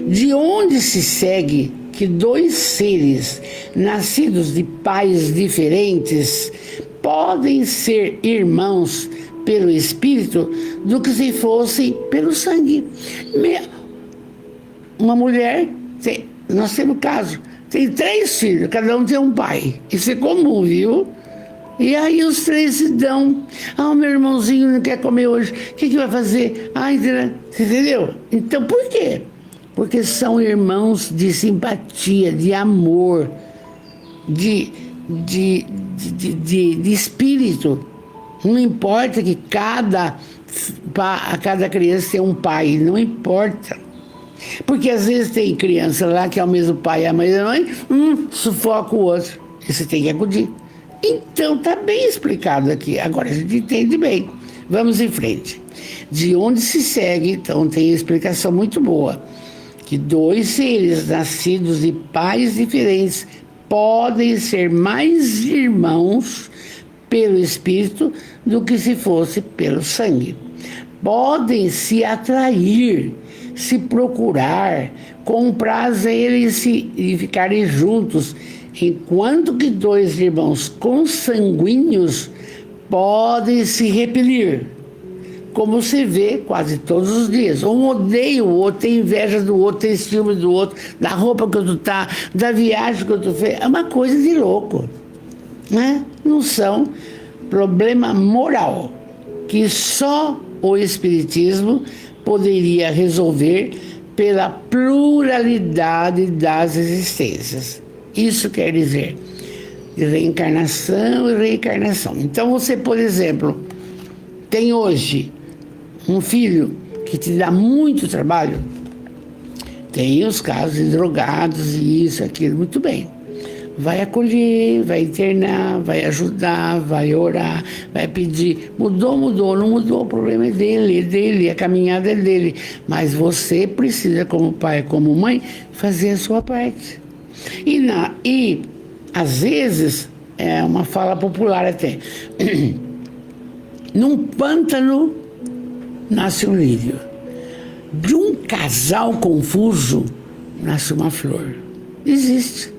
De onde se segue que 2 seres nascidos de pais diferentes podem ser irmãos pelo espírito do que se fossem pelo sangue. Uma mulher, nós temos caso, tem 3 filhos, cada um tem um pai. Isso é comum, viu? E aí os 3 se dão. O meu irmãozinho não quer comer hoje. O que vai fazer? Você entendeu? Então, por quê? Porque são irmãos de simpatia, de amor, de espírito. Não importa que cada criança tenha um pai, não importa. Porque às vezes tem criança lá que é o mesmo pai e a mãe, sufoca o outro. E você tem que acudir. Então, está bem explicado aqui. Agora a gente entende bem. Vamos em frente. De onde se segue, então, tem explicação muito boa, que 2 seres nascidos de pais diferentes podem ser mais irmãos pelo espírito do que se fosse pelo sangue. Podem se atrair, se procurar, com prazer e ficarem juntos, enquanto que 2 irmãos consanguíneos podem se repelir, como se vê quase todos os dias. Um odeia o outro, tem inveja do outro, tem ciúme do outro, da roupa que o outro tá, da viagem que o outro fez. É uma coisa de louco, né? Não são problema moral que só o Espiritismo poderia resolver pela pluralidade das existências. Isso quer dizer de reencarnação e reencarnação. Então você, por exemplo, tem hoje um filho que te dá muito trabalho. Tem os casos de drogados e isso, aquilo, muito bem. Vai acolher, vai internar, vai ajudar, vai orar, vai pedir. Mudou, não mudou, o problema é dele, a caminhada é dele. Mas você precisa, como pai, como mãe, fazer a sua parte. E às vezes, é uma fala popular até, num pântano nasce um lírio. De um casal confuso nasce uma flor. Existe.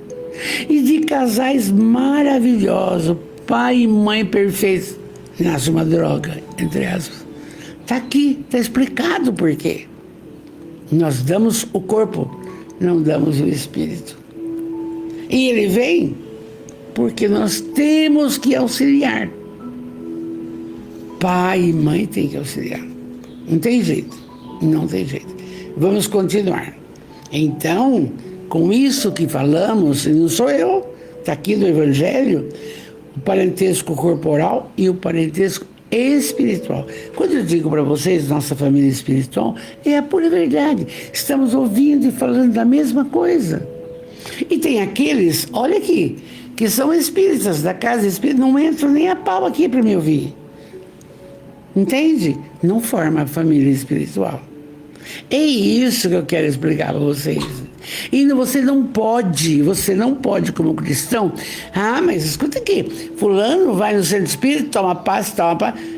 E de casais maravilhosos, pai e mãe perfeitos, nasce uma droga, entre aspas. Está aqui, está explicado por quê. Nós damos o corpo, não damos o espírito. E ele vem porque nós temos que auxiliar. Pai e mãe têm que auxiliar. Não tem jeito. Vamos continuar. Então, com isso que falamos, e não sou eu, está aqui no Evangelho, o parentesco corporal e o parentesco espiritual. Quando eu digo para vocês, nossa família espiritual, é a pura verdade. Estamos ouvindo e falando da mesma coisa. E tem aqueles, olha aqui, que são espíritas da casa espírita, não entram nem a pau aqui para me ouvir. Entende? Não forma a família espiritual. É isso que eu quero explicar para vocês. E você não pode como cristão, mas escuta aqui, fulano vai no centro espírita, toma paz,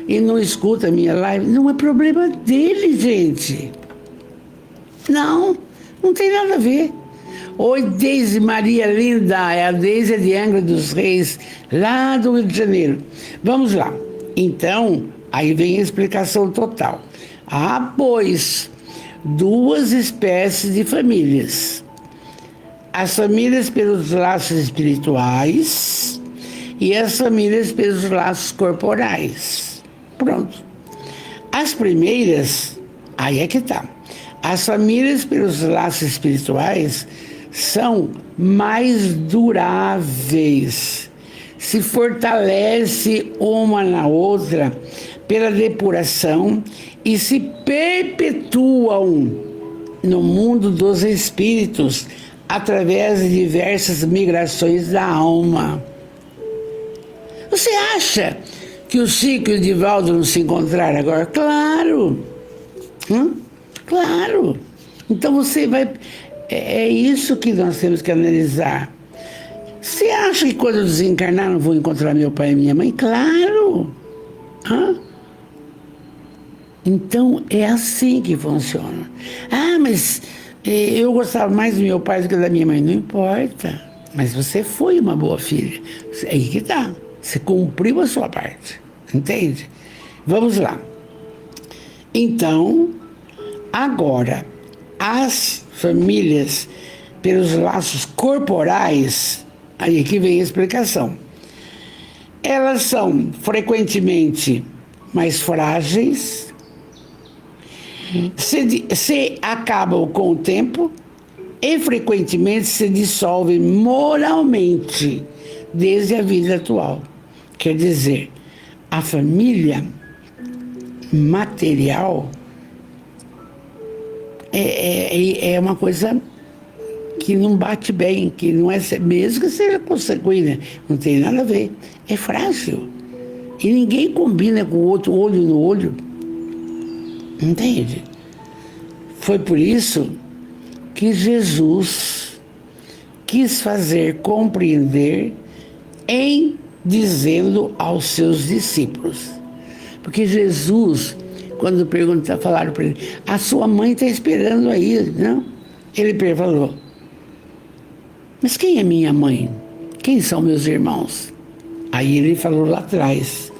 e não escuta a minha live. Não é problema dele, gente. Não tem nada a ver. Oi, Deise Maria linda, é a Deise de Angra dos Reis, lá do Rio de Janeiro. Vamos lá. Então, aí vem a explicação total. Pois, duas espécies de famílias. As famílias pelos laços espirituais e as famílias pelos laços corporais. Pronto. As primeiras, aí é que tá. As famílias pelos laços espirituais são mais duráveis, se fortalece uma na outra pela depuração e se perpetuam no mundo dos espíritos através de diversas migrações da alma. Você acha que o Chico e o Divaldo não se encontraram agora? Claro! Claro! Então você vai... É isso que nós temos que analisar. Você acha que quando eu desencarnar não vou encontrar meu pai e minha mãe? Claro! Então é assim que funciona. Mas eu gostava mais do meu pai do que da minha mãe. Não importa. Mas você foi uma boa filha. Aí que tá. Você cumpriu a sua parte. Entende? Vamos lá. Então, agora, as famílias pelos laços corporais, aí que vem a explicação. Elas são frequentemente mais frágeis, se acabam com o tempo e frequentemente se dissolvem moralmente desde a vida atual. Quer dizer, a família material é uma coisa que não bate bem, que não é, mesmo que seja consanguínea, não tem nada a ver, é frágil. E ninguém combina com o outro olho no olho. Entende? Foi por isso que Jesus quis fazer compreender em dizendo aos seus discípulos. Porque Jesus, quando falaram para ele, a sua mãe está esperando aí, não? Ele falou, mas quem é minha mãe? Quem são meus irmãos? Aí ele falou lá atrás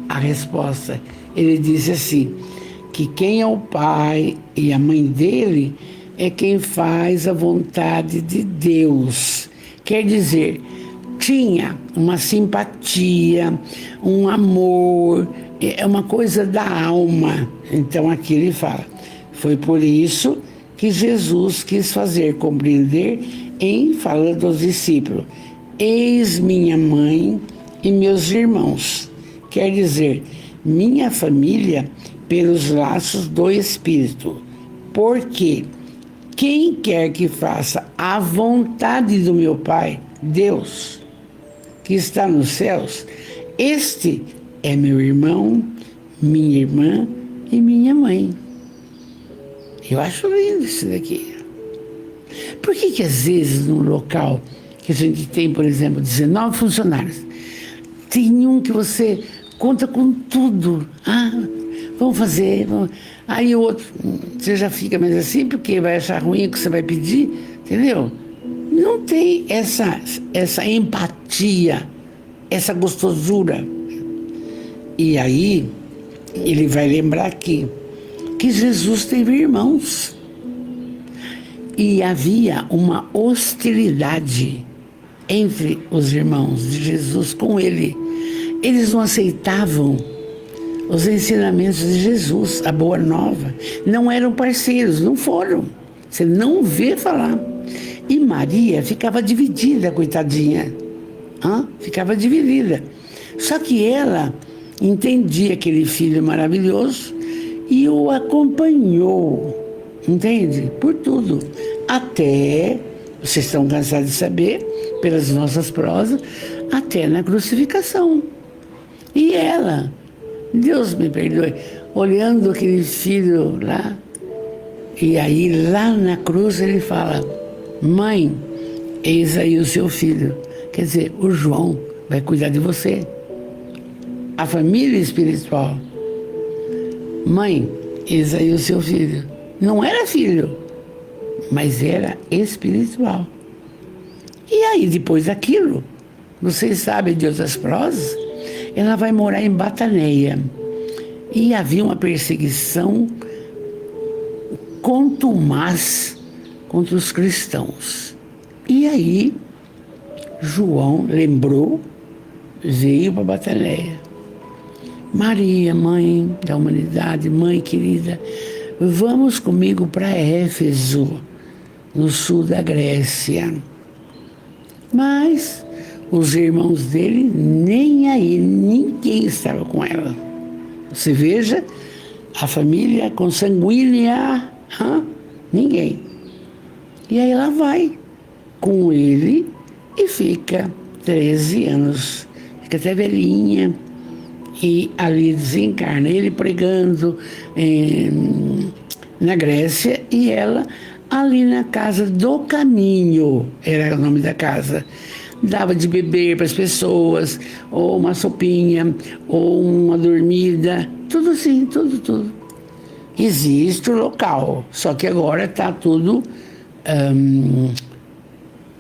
a resposta. Ele disse assim, que quem é o pai e a mãe dele é quem faz a vontade de Deus. Quer dizer, tinha uma simpatia, um amor, é uma coisa da alma. Então aqui ele fala, foi por isso que Jesus quis fazer compreender falando aos discípulos, eis minha mãe e meus irmãos. Quer dizer, minha família pelos laços do Espírito. Porque quem quer que faça a vontade do meu Pai, Deus, que está nos céus, este é meu irmão, minha irmã e minha mãe. Eu acho lindo isso daqui. Por que às vezes num local que a gente tem, por exemplo, 19 funcionários, tem um que você conta com tudo. Vamos fazer. Aí o outro, você já fica mais assim, porque vai achar ruim o que você vai pedir, entendeu? Não tem essa empatia, essa gostosura. E aí, ele vai lembrar aqui que Jesus teve irmãos. E havia uma hostilidade entre os irmãos de Jesus com ele. Eles não aceitavam os ensinamentos de Jesus, a boa nova. Não eram parceiros, não foram. Você não vê falar. E Maria ficava dividida, coitadinha. Ficava dividida. Só que ela entendia aquele filho maravilhoso e o acompanhou, entende? Por tudo. Até, vocês estão cansados de saber, pelas nossas prosas, até na crucificação. E ela Deus me perdoe, olhando aquele filho lá. E aí lá na cruz ele fala, mãe, eis aí o seu filho. Quer dizer, o João vai cuidar de você. A família espiritual. Mãe, eis aí o seu filho. Não era filho, mas era espiritual. E aí, depois daquilo, vocês sabem de outras prosas, ela vai morar em Bataneia. E havia uma perseguição contumaz contra os cristãos. E aí, João lembrou, veio para Bataneia. Maria, mãe da humanidade, mãe querida, vamos comigo para Éfeso, no sul da Grécia. Mas os irmãos dele, nem aí, ninguém estava com ela. Você veja, a família consanguínea, ninguém. E aí ela vai com ele e fica 13 anos, fica até velhinha. E ali desencarna, ele pregando na Grécia e ela ali na casa do Caminho, era o nome da casa. Dava de beber para as pessoas, ou uma sopinha, ou uma dormida, tudo assim, tudo. Existe o local, só que agora está tudo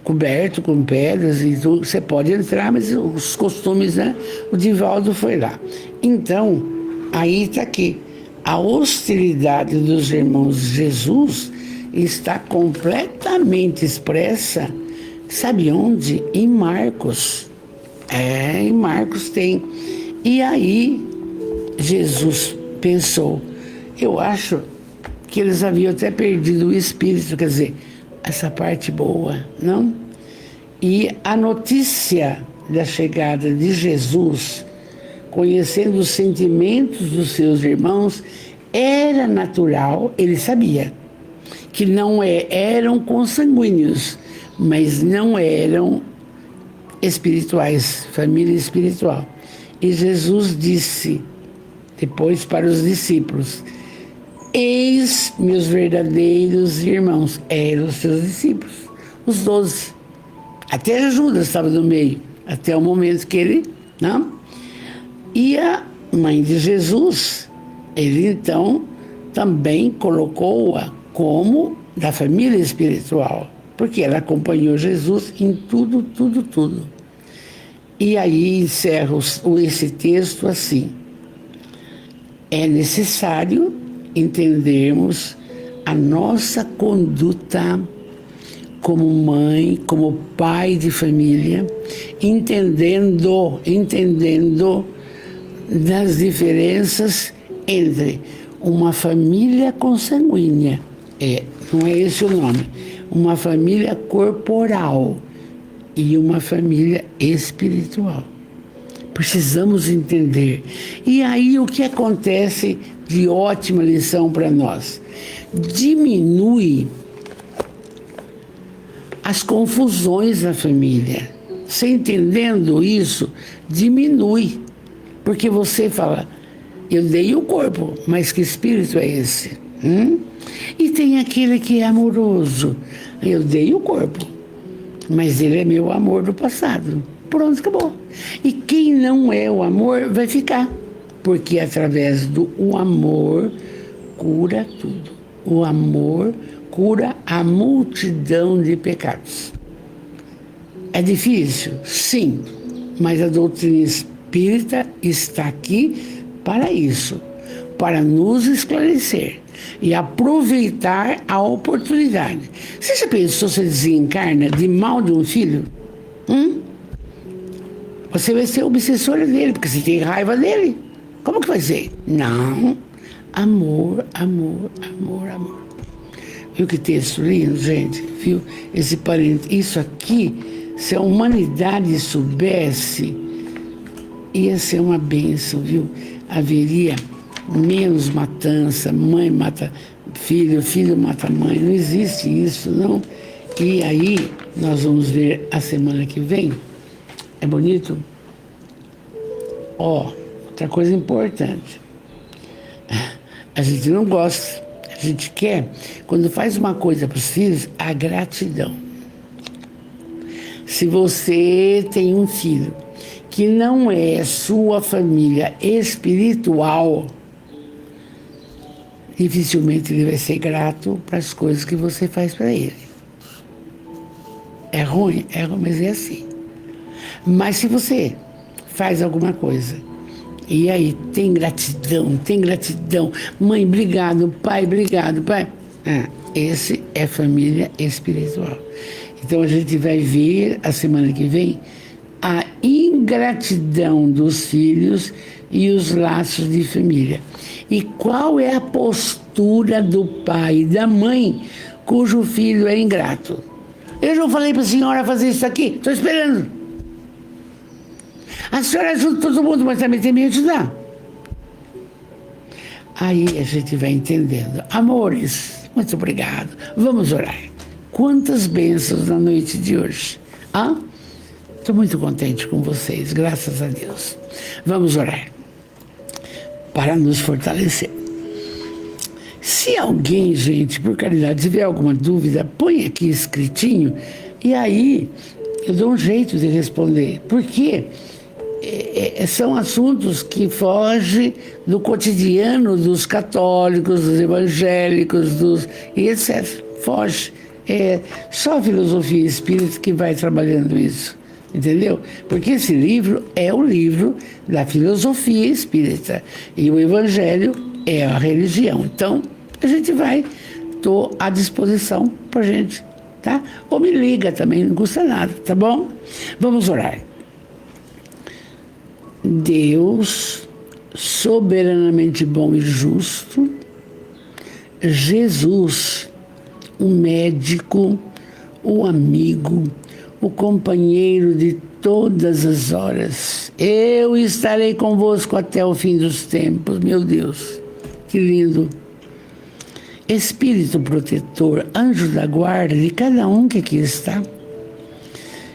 coberto com pedras e tudo. Você pode entrar, mas os costumes, né? O Divaldo foi lá. Então, aí está aqui. A hostilidade dos irmãos de Jesus está completamente expressa, sabe onde? Em Marcos. Em Marcos tem. E aí, Jesus pensou, eu acho que eles haviam até perdido o espírito, quer dizer, essa parte boa, não? E a notícia da chegada de Jesus, conhecendo os sentimentos dos seus irmãos, era natural, ele sabia, que não eram consanguíneos, mas não eram espirituais, família espiritual. E Jesus disse, depois para os discípulos, eis meus verdadeiros irmãos. Eram os seus discípulos, os 12. Até Judas estava no meio, até o momento que ele, não? E a mãe de Jesus, ele então também colocou-a como da família espiritual, porque ela acompanhou Jesus em tudo. E aí encerro esse texto assim. É necessário entendermos a nossa conduta como mãe, como pai de família, entendendo das diferenças entre uma família consanguínea, não é esse o nome, uma família corporal e uma família espiritual. Precisamos entender. E aí o que acontece de ótima lição para nós? Diminui as confusões da família. Você entendendo isso, diminui. Porque você fala, eu dei o corpo, mas que espírito é esse? E tem aquele que é amoroso. Eu dei o corpo, mas ele é meu amor do passado. Pronto, acabou. E quem não é o amor vai ficar. Porque através do amor cura tudo. O amor cura a multidão de pecados. É difícil? Sim. Mas a doutrina espírita está aqui para isso. Para nos esclarecer. E aproveitar a oportunidade. Você já pensou se desencarna de mal de um filho? Você vai ser obsessora dele, porque você tem raiva dele. Como que vai ser? Não. Amor. Viu que texto lindo, gente? Viu? Esse parente. Isso aqui, se a humanidade soubesse, ia ser uma bênção, viu? Haveria menos matança, mãe mata filho, filho mata mãe. Não existe isso, não. E aí, nós vamos ver a semana que vem. É bonito? Outra coisa importante. A gente não gosta. A gente quer, quando faz uma coisa para os filhos, a gratidão. Se você tem um filho que não é sua família espiritual, dificilmente ele vai ser grato para as coisas que você faz para ele. É ruim, mas é assim. Mas se você faz alguma coisa, e aí tem gratidão, mãe, obrigado, pai, esse é família espiritual. Então a gente vai ver a semana que vem a ingratidão dos filhos e os laços de família. E qual é a postura do pai e da mãe cujo filho é ingrato? Eu não falei para a senhora fazer isso aqui, estou esperando. A senhora ajuda todo mundo, mas também tem que me ajudar. Aí a gente vai entendendo. Amores, muito obrigado. Vamos orar. Quantas bênçãos na noite de hoje. Estou muito contente com vocês, graças a Deus. Vamos orar para nos fortalecer. Se alguém, gente, por caridade, tiver alguma dúvida, põe aqui escritinho e aí eu dou um jeito de responder. Porque são assuntos que fogem do cotidiano dos católicos, dos evangélicos, e etc. Foge. É só a filosofia espírita que vai trabalhando isso. Entendeu? Porque esse livro é o livro da filosofia espírita e o evangelho é a religião. Então, a gente estou à disposição pra gente, tá? Ou me liga também, não custa nada, tá bom? Vamos orar. Deus, soberanamente bom e justo, Jesus, o médico, o amigo, o companheiro de todas as horas. Eu estarei convosco até o fim dos tempos. Meu Deus, que lindo. Espírito protetor, anjo da guarda de cada um que aqui está.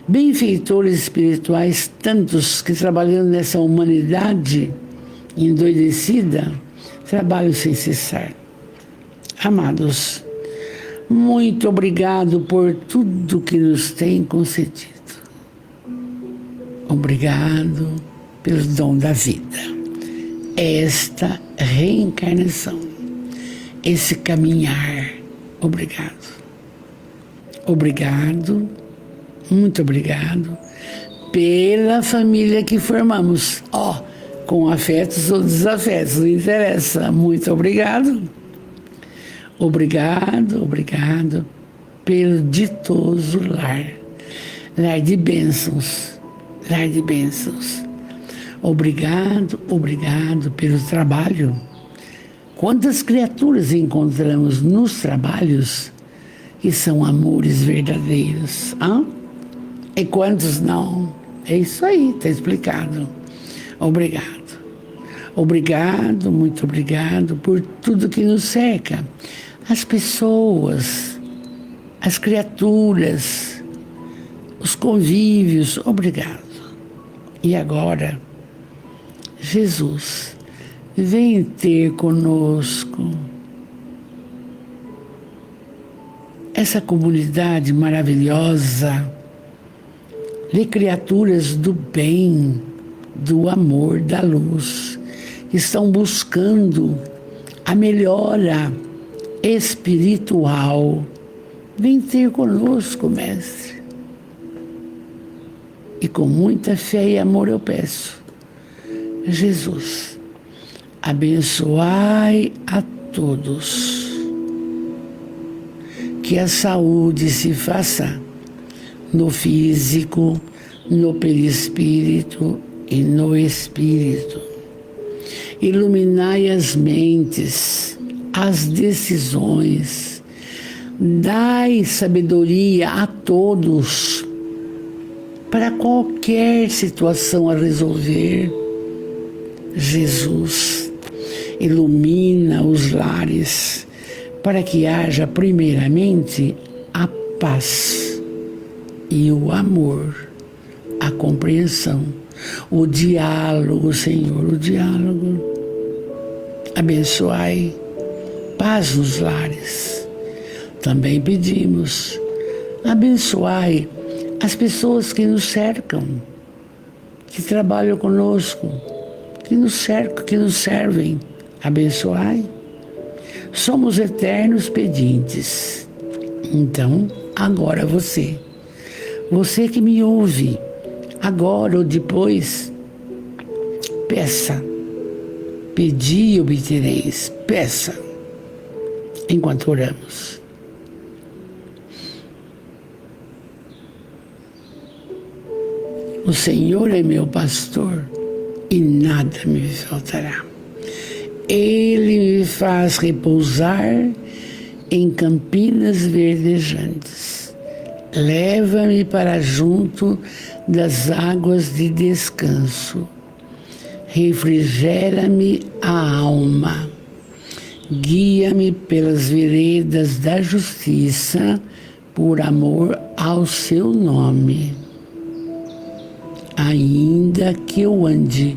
Benfeitores espirituais, tantos que trabalhando nessa humanidade endoidecida, trabalham sem cessar. Amados, muito obrigado por tudo que nos tem concedido. Obrigado pelo dom da vida. Esta reencarnação, esse caminhar. Obrigado. Obrigado, muito obrigado pela família que formamos. Com afetos ou desafetos, não interessa. Muito obrigado. Obrigado pelo ditoso lar de bênçãos, Obrigado pelo trabalho. Quantas criaturas encontramos nos trabalhos que são amores verdadeiros, E quantos não? É isso aí, está explicado. Obrigado, muito obrigado por tudo que nos cerca. As pessoas, as criaturas, os convívios, obrigado. E agora, Jesus, vem ter conosco essa comunidade maravilhosa de criaturas do bem, do amor, da luz, que estão buscando a melhora espiritual. Vem ter conosco, Mestre. E com muita fé e amor eu peço, Jesus, abençoai a todos, que a saúde se faça no físico, no perispírito e no espírito. Iluminai as mentes, as decisões, dai sabedoria a todos para qualquer situação a resolver. Jesus, ilumina os lares para que haja primeiramente a paz e o amor, a compreensão, o diálogo, Senhor, o diálogo. Abençoai paz nos lares. Também pedimos, abençoai as pessoas que nos cercam, que trabalham conosco, que nos cercam, que nos servem. Abençoai. Somos eternos pedintes. Então, agora você que me ouve, agora ou depois, peça. Pedi e obtereis. Peça, enquanto oramos. O Senhor é meu pastor e nada me faltará. Ele me faz repousar em campinas verdejantes. Leva-me para junto das águas de descanso. Refrigera-me a alma. Guia-me pelas veredas da justiça, por amor ao seu nome. Ainda que eu ande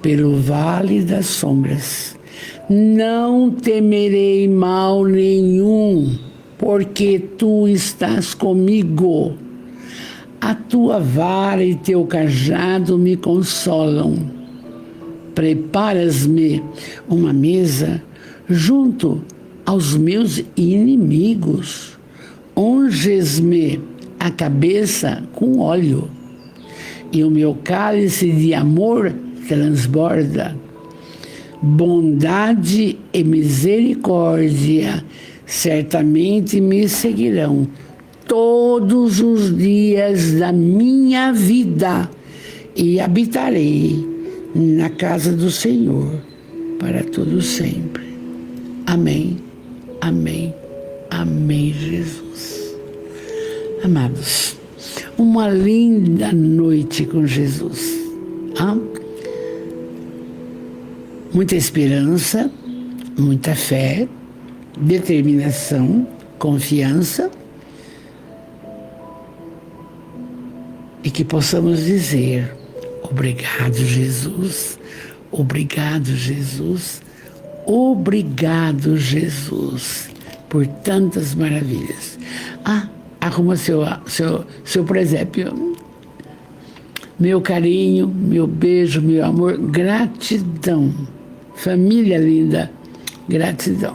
pelo vale das sombras, não temerei mal nenhum, porque tu estás comigo. A tua vara e teu cajado me consolam. Preparas-me uma mesa junto aos meus inimigos. Unges-me a cabeça com óleo, e o meu cálice de amor transborda. Bondade e misericórdia certamente me seguirão todos os dias da minha vida, e habitarei na casa do Senhor para todo sempre. Amém, amém, amém, Jesus. Amados, uma linda noite com Jesus. Muita esperança, muita fé, determinação, confiança, e que possamos dizer: obrigado, Jesus, obrigado, Jesus, obrigado, Jesus, por tantas maravilhas. Arruma seu presépio. Meu carinho, meu beijo, meu amor, gratidão. Família linda, gratidão.